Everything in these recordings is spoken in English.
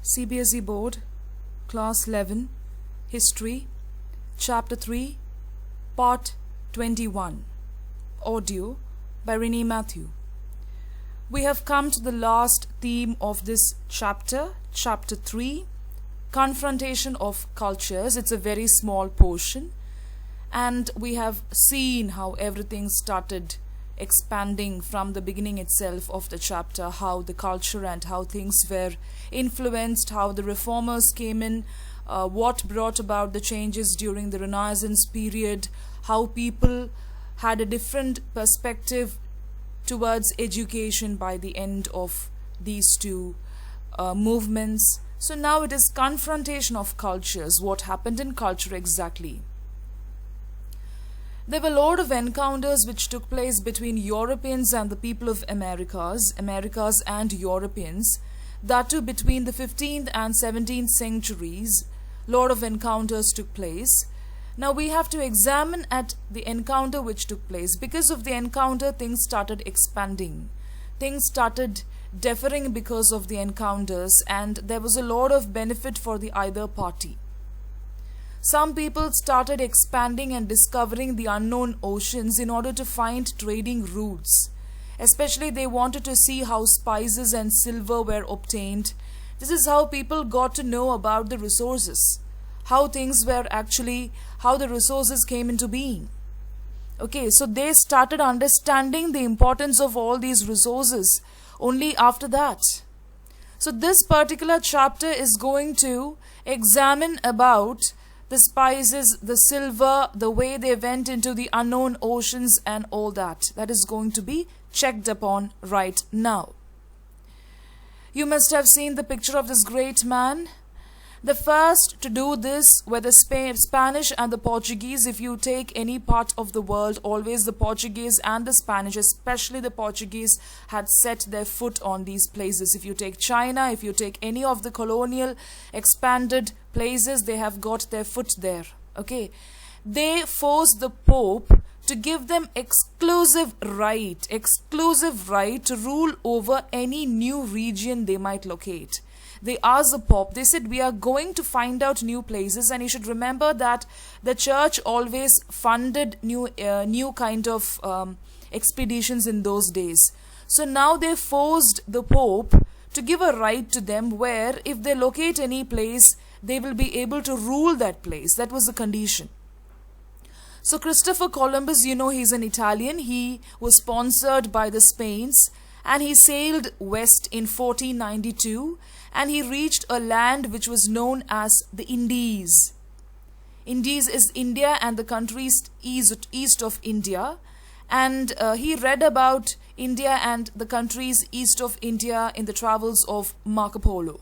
CBSE Board, Class 11, History, Chapter 3, Part 21. Audio by Renee Matthew. We have come to the last theme of this chapter, Chapter 3, Confrontation of Cultures. It's a very small portion, and we have seen how everything started expanding from the beginning itself of the chapter, how the culture and how things were influenced, how the reformers came in, what brought about the changes during the Renaissance period, how people had a different perspective towards education by the end of these two movements. So now it is confrontation of cultures. What happened in culture exactly? There were a lot of encounters which took place between Europeans and the people of Americas and Europeans, that too between the 15th and 17th centuries. Lot of encounters took place. Now we have to examine at the encounter which took place. Because of the encounter, things started expanding. Things started differing because of the encounters, and there was a lot of benefit for the either party. Some people started expanding and discovering the unknown oceans in order to find trading routes. Especially they wanted to see how spices and silver were obtained. This is how people got to know about the resources, how things were actually, how the resources came into being. Okay, so they started understanding the importance of all these resources only after that. So this particular chapter is going to examine about the spices, the silver, the way they went into the unknown oceans and all that. That is going to be checked upon right now. You must have seen the picture of this great man. The first to do this were the Spanish and the Portuguese. If you take any part of the world, always the Portuguese and the Spanish, especially the Portuguese, had set their foot on these places. If you take China, if you take any of the colonial expanded places, they have got their foot there. Okay, they forced the Pope to give them exclusive right to rule over any new region they might locate. They asked the Pope, they said, we are going to find out new places, and you should remember that the church always funded new kind of expeditions in those days. So now they forced the Pope to give a right to them where if they locate any place, they will be able to rule that place. That was the condition. So Christopher Columbus, you know, he's an Italian. He was sponsored by the Spains, and he sailed west in 1492, and he reached a land which was known as the Indies. Indies is India and the countries east of India. And he read about India and the countries east of India in the travels of Marco Polo.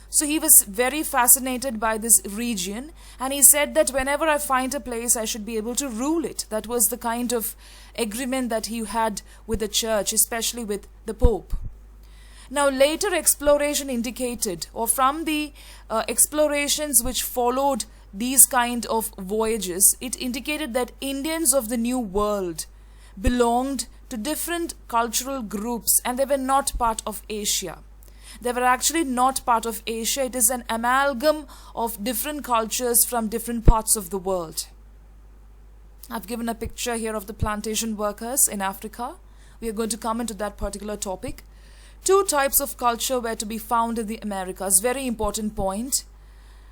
So he was very fascinated by this region, and he said that whenever I find a place, I should be able to rule it. That was the kind of agreement that he had with the church, especially with the Pope. Now later exploration indicated, or from the explorations which followed these kind of voyages, it indicated that Indians of the New World belonged to different cultural groups, and they were not part of Asia. They were actually not part of Asia. It is an amalgam of different cultures from different parts of the world. I've given a picture here of the plantation workers in Africa. We are going to come into that particular topic. Two types of culture were to be found in the Americas. Very important point.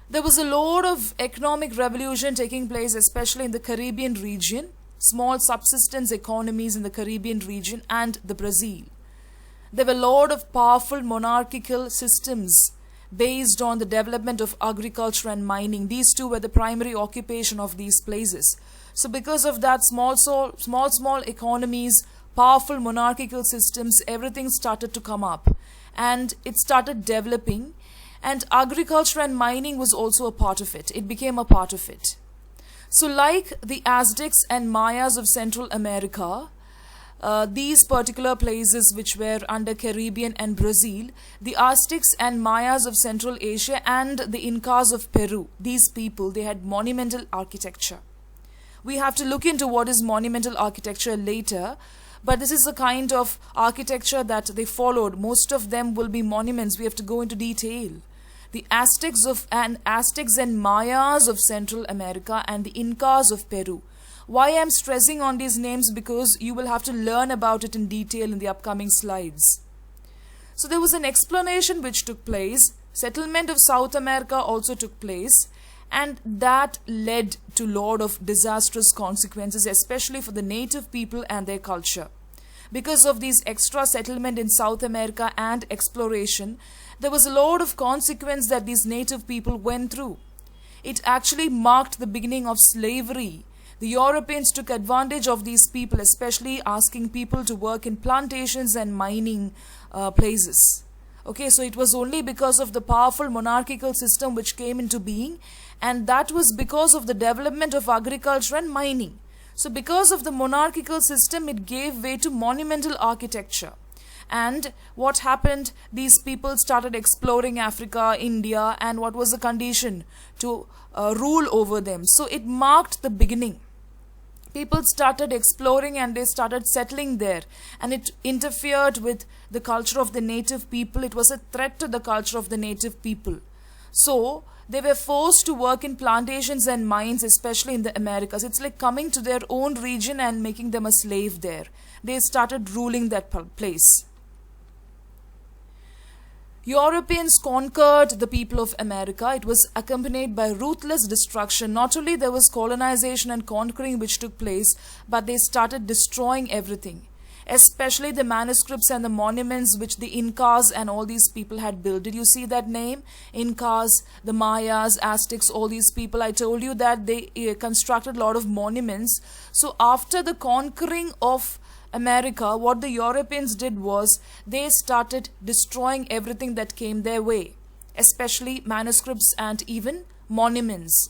There was a lot of economic revolution taking place, especially in the Caribbean region, small subsistence economies in the Caribbean region and the Brazil. There were a lot of powerful monarchical systems based on the development of agriculture and mining. These two were the primary occupation of these places. So because of that, small economies, powerful monarchical systems, everything started to come up, and it started developing, and agriculture and mining was also a part of it. It became a part of it. So like the Aztecs and Mayas of Central America, these particular places which were under Caribbean and Brazil, the Aztecs and Mayas of Central Asia and the Incas of Peru, these people, they had monumental architecture. We have to look into what is monumental architecture later, but this is the kind of architecture that they followed. Most of them will be monuments. We have to go into detail. the Aztecs and Mayas of Central America, and the Incas of Peru. Why I'm stressing on these names? Because you will have to learn about it in detail in the upcoming slides. So there was an explanation which took place. Settlement of South America also took place, and that led to a lot of disastrous consequences, especially for the native people and their culture. Because of these extra settlement in South America and exploration, there was a lot of consequence that these native people went through. It actually marked the beginning of slavery. The Europeans took advantage of these people, especially asking people to work in plantations and mining places. Okay, so it was only because of the powerful monarchical system which came into being, and that was because of the development of agriculture and mining. So because of the monarchical system, it gave way to monumental architecture. And what happened? These people started exploring Africa, India, and what was the condition? To rule over them. So it marked the beginning. People started exploring and they started settling there, and it interfered with the culture of the native people. It was a threat to the culture of the native people. So they were forced to work in plantations and mines, especially in the Americas. It's like coming to their own region and making them a slave there. They started ruling that place. Europeans conquered the people of America. It was accompanied by ruthless destruction. Not only there was colonization and conquering which took place, but they started destroying everything, especially the manuscripts and the monuments which the Incas and all these people had built. Did you see that name? Incas, the Mayas, Aztecs, all these people. I told you that they constructed a lot of monuments. So after the conquering of America, what the Europeans did was they started destroying everything that came their way, especially manuscripts and even monuments.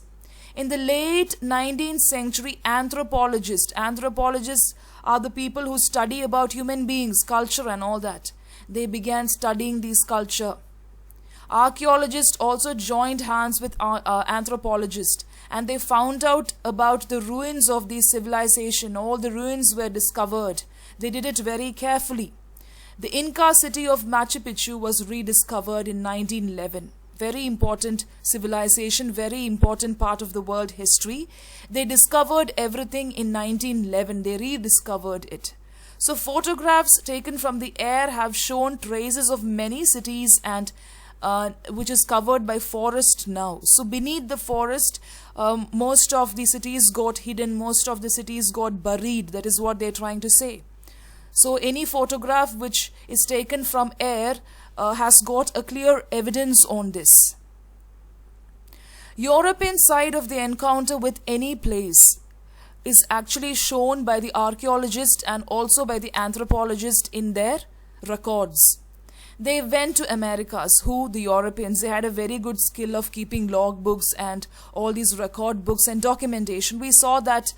In the late 19th century, anthropologists are the people who study about human beings, culture and all that. They began studying this culture. Archaeologists also joined hands with anthropologists, and they found out about the ruins of the civilization. All the ruins were discovered. They did it very carefully. The Inca city of Machu Picchu was rediscovered in 1911. Very important civilization, very important part of the world history. They discovered everything in 1911. They rediscovered it. So photographs taken from the air have shown traces of many cities, and which is covered by forest now. So beneath the forest, most of the cities got hidden, most of the cities got buried. That is what they're trying to say. So any photograph which is taken from air has got a clear evidence on this. European side of the encounter with any place is actually shown by the archaeologist and also by the anthropologist in their records. They went to Americas. The Europeans, they had a very good skill of keeping log books and all these record books and documentation. We saw that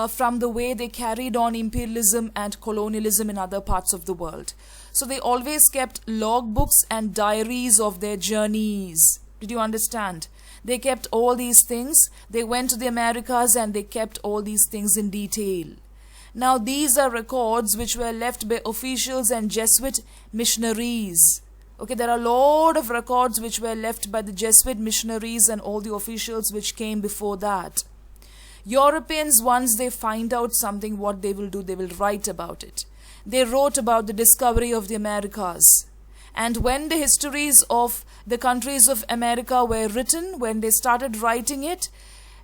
from the way they carried on imperialism and colonialism in other parts of the world. So they always kept log books and diaries of their journeys. Did you understand? They kept all these things. They went to the Americas and they kept all these things in detail. Now these are records which were left by officials and Jesuit missionaries. Okay, there are a lot of records which were left by the Jesuit missionaries and all the officials which came before that. Europeans, once they find out something, what they will do, they will write about it. They wrote about the discovery of the Americas. And when the histories of the countries of America were written, when they started writing it,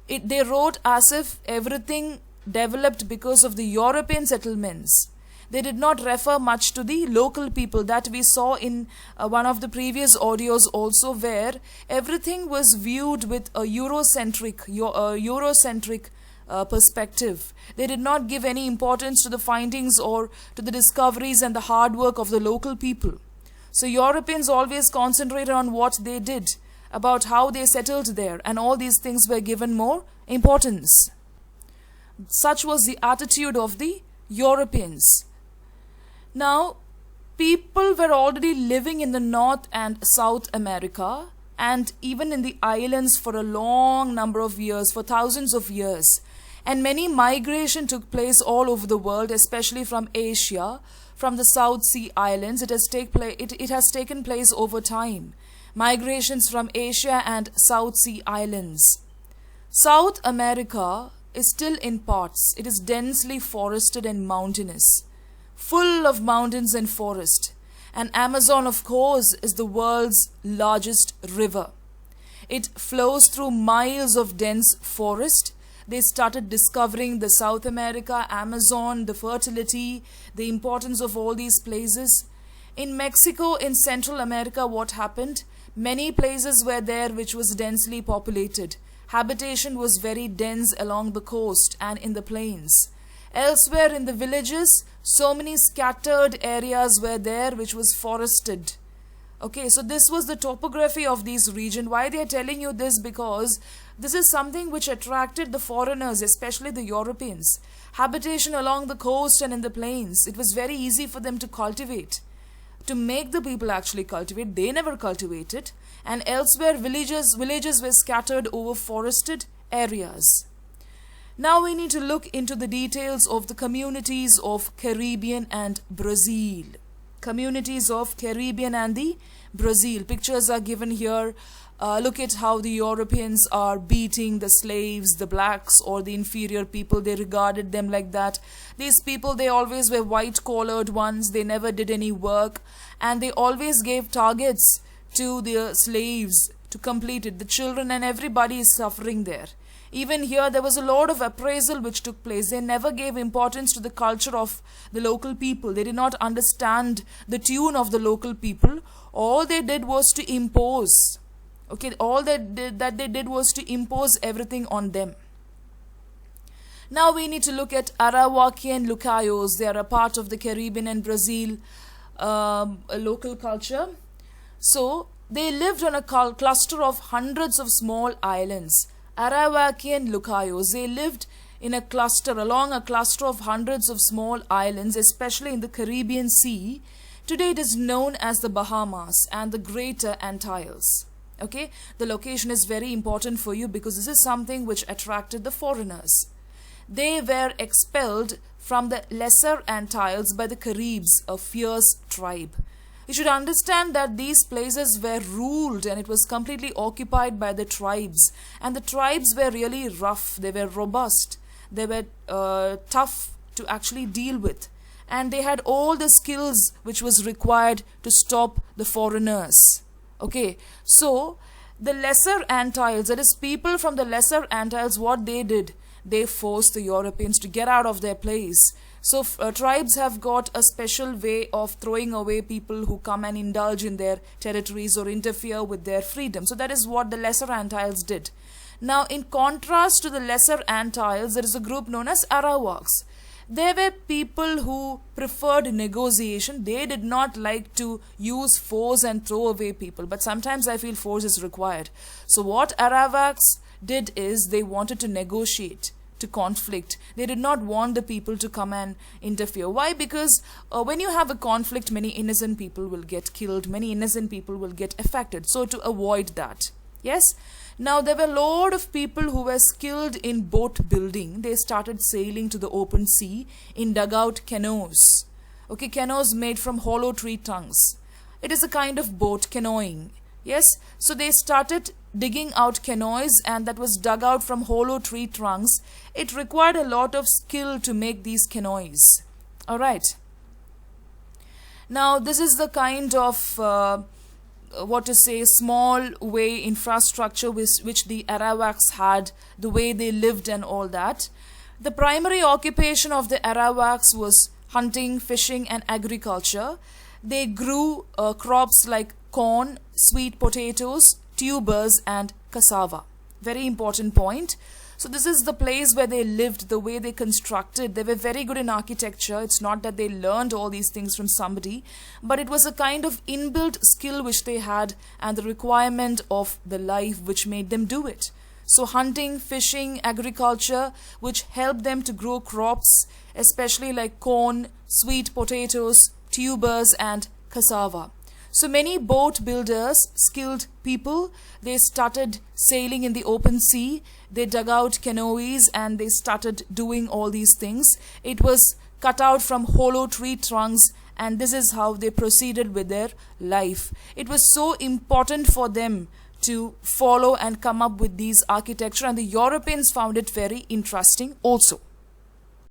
they wrote as if everything developed because of the European settlements. They did not refer much to the local people. That we saw in one of the previous audios also, where everything was viewed with a Eurocentric perspective. They did not give any importance to the findings or to the discoveries and the hard work of the local people. So Europeans always concentrated on what they did, about how they settled there, and all these things were given more importance. Such was the attitude of the Europeans. Now, people were already living in the North and South America and even in the islands for a long number of years, for thousands of years. And many migration took place all over the world, especially from Asia, from the South Sea Islands. It has taken place over time. migrations from Asia and South Sea islands. South America is still in parts. It is densely forested and mountainous, full of mountains and forest. And Amazon, of course, is the world's largest river. It flows through miles of dense forest. They started discovering the South America, Amazon, the fertility, the importance of all these places. In Mexico, in Central America, what happened? Many places were there which was densely populated. Habitation was very dense along the coast and in the plains. Elsewhere in the villages, so many scattered areas were there which was forested. Okay, so this was the topography of this region. Why they are telling you this? Because this is something which attracted the foreigners, especially the Europeans. Habitation along the coast and in the plains. It was very easy for them to cultivate. To make the people actually cultivate, they never cultivated. And elsewhere, villages were scattered over forested areas. Now we need to look into the details of the communities of Caribbean and Brazil. Communities of Caribbean and the Brazil. Pictures are given here. Look at how the Europeans are beating the slaves, the blacks or the inferior people. They regarded them like that. These people, they always were white-collared ones. They never did any work. And they always gave targets to the slaves to complete it. The children and everybody is suffering there. Even here, there was a lot of appraisal which took place. They never gave importance to the culture of the local people. They did not understand the tune of the local people. All they did was to impose. Okay, all they did was to impose everything on them. Now we need to look at Arawakian Lucayos. They are a part of the Caribbean and Brazil local culture. So they lived on a cluster of hundreds of small islands. Arawakian Lucayos, they lived in a cluster, along a cluster of hundreds of small islands, especially in the Caribbean Sea. Today it is known as the Bahamas and the Greater Antilles. Okay, the location is very important for you because this is something which attracted the foreigners. They were expelled from the Lesser Antilles by the Caribs, a fierce tribe. You should understand that these places were ruled and it was completely occupied by the tribes. And the tribes were really rough, they were robust, they were tough to actually deal with. And they had all the skills which was required to stop the foreigners. Okay, so the Lesser Antilles, that is people from the Lesser Antilles, what they did? They forced the Europeans to get out of their place. So tribes have got a special way of throwing away people who come and indulge in their territories or interfere with their freedom. So that is what the Lesser Antilles did. Now in contrast to the Lesser Antilles, there is a group known as Arawaks. They were people who preferred negotiation. They did not like to use force and throw away people. But sometimes I feel force is required. So what Arawaks did is they wanted to negotiate, to conflict. They did not want the people to come and interfere. Why? Because when you have a conflict, many innocent people will get killed. Many innocent people will get affected. So to avoid that. Yes? Now there were a lot of people who were skilled in boat building. They started sailing to the open sea in dugout canoes. Okay, canoes made from hollow tree trunks. It is a kind of boat, canoeing. Yes, so they started digging out canoes and that was dug out from hollow tree trunks. It required a lot of skill to make these canoes. Alright. Now this is the kind of small way infrastructure which the Arawaks had, the way they lived and all that. The primary occupation of the Arawaks was hunting, fishing and agriculture. They grew crops like corn, sweet potatoes, tubers and cassava. Very important point. So this is the place where they lived, the way they constructed. They were very good in architecture. It's not that they learned all these things from somebody, but it was a kind of inbuilt skill which they had and the requirement of the life which made them do it. So hunting, fishing, agriculture, which helped them to grow crops, especially like corn, sweet potatoes, tubers and cassava. So many boat builders, skilled people, they started sailing in the open sea. They dug out canoes and they started doing all these things. It was cut out from hollow tree trunks and this is how they proceeded with their life. It was so important for them to follow and come up with these architecture, and the Europeans found it very interesting also.